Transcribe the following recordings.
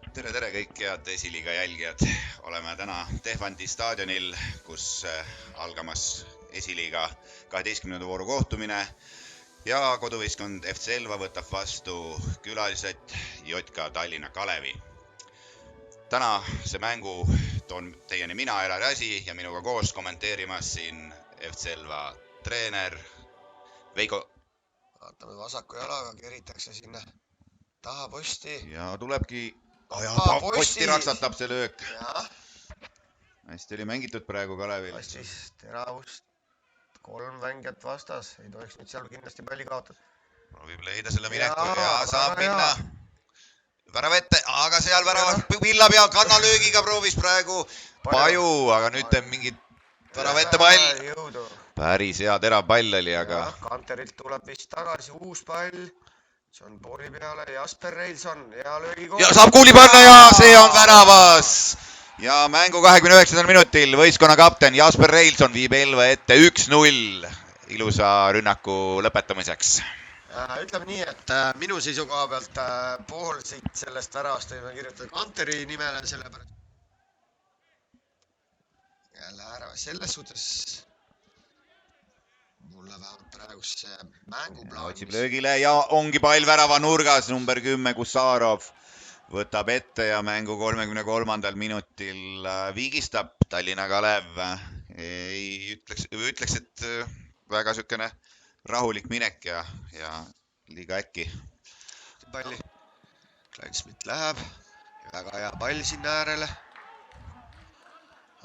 Tere kõik head esiliiga jälgijad. Oleme täna Tehvandi staadionil, kus algamas esiliiga 12. vooru kohtumine ja koduvõistkond FC Elva võtab vastu külalised JK Tallinna Kalevi. Täna see mängu toon teieni mina, Elari Asi, ja minuga koos kommenteerimas siin FC Elva treener Veiko. Vaatame vasaku jalaga, keritakse sinna taha posti. Ja tulebki... posti ratsatab see löök. Hästi oli mängitud praegu Kalevil. Vastis teravust, 3 mängijat vastas. Ei tohiks nüüd seal kindlasti palli kaotada. Proovib leida selle mineku ja saab minna värava ette, aga seal värava pillab ja kannalöögiga proovis praegu Paju, aga nüüd teeb mingit värava ette pall. Päris hea terav pall oli, aga... Kanterilt tuleb vist tagasi uus pall. See on pooli peale, Jasper Reilson, hea löögi koht. Ja saab kuuli panna ja see on väravas. Ja mängu 29. minutil võistkonna kapten Jasper Reilson viib Elva ette 1-0 ilusa rünnaku lõpetamiseks. Ütleme nii, et minu seisukoha pealt pool siit sellest väravast võime kirjutada Kanteri nimele, sellepärast. Jälle ära selles suhtes... Mulle vähemalt praegu see mänguplaan. Otsib löögile ja ongi pall värava nurgas, number 10 Kussarov võtab ette ja mängu 33. minutil viigistab Tallinna Kalev. Ei ütleks, et väga sükene rahulik minek ja liiga äkki. Palli. Klein-Smith läheb. Väga hea pall sinna äärele.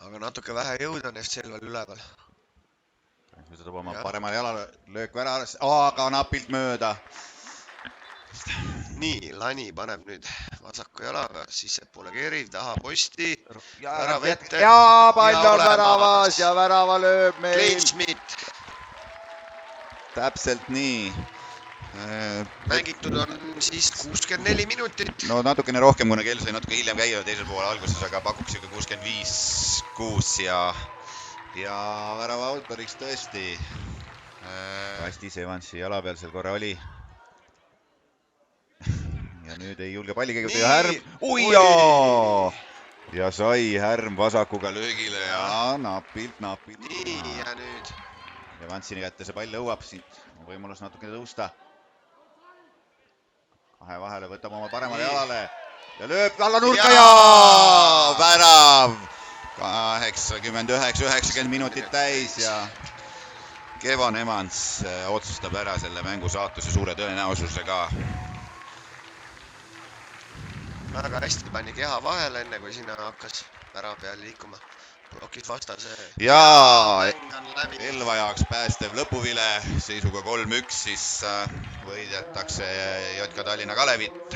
Aga natuke vähe jõud on FC Elval üleval. Ta toob oma paremale jalale, löök väravas, aga napilt mööda. Nii, Lani paneb nüüd vasaku jalaga, sissepoole keriv, taha posti. Ja pall on väravas ja värava lööb meil. Klein-Smith. Täpselt nii. Mängitud on siis 64 minutit. No natukene rohkem, kuna kell sai natuke hiljem käia teisel poole alguses, aga pakuks ikka 65-6 ja värava autoriks tõesti. Kastis Evansi jala peal seal korra oli. Ja nüüd ei julge palli käiguda ja Härm. Ja sai Härm vasakuga löögile ja napilt. Nii ja nüüd. Evansini kätte see pall õuab siit. Võimalus natukene tõusta. Kahe vahele võtab oma paremale jalale ja lööb alla nurka ja värav. 89-90 minutit täis ja Kevon Evans otsustab ära selle mängu saatuse suure tõenäosusega. Väga hästi pani keha vahele enne, kui sinna hakkas värava peal liikuma. Blokis vastase. Ja Elva jaoks päästev lõpuvile seisuga 3-1, siis võidetakse JK Tallinna Kalevit.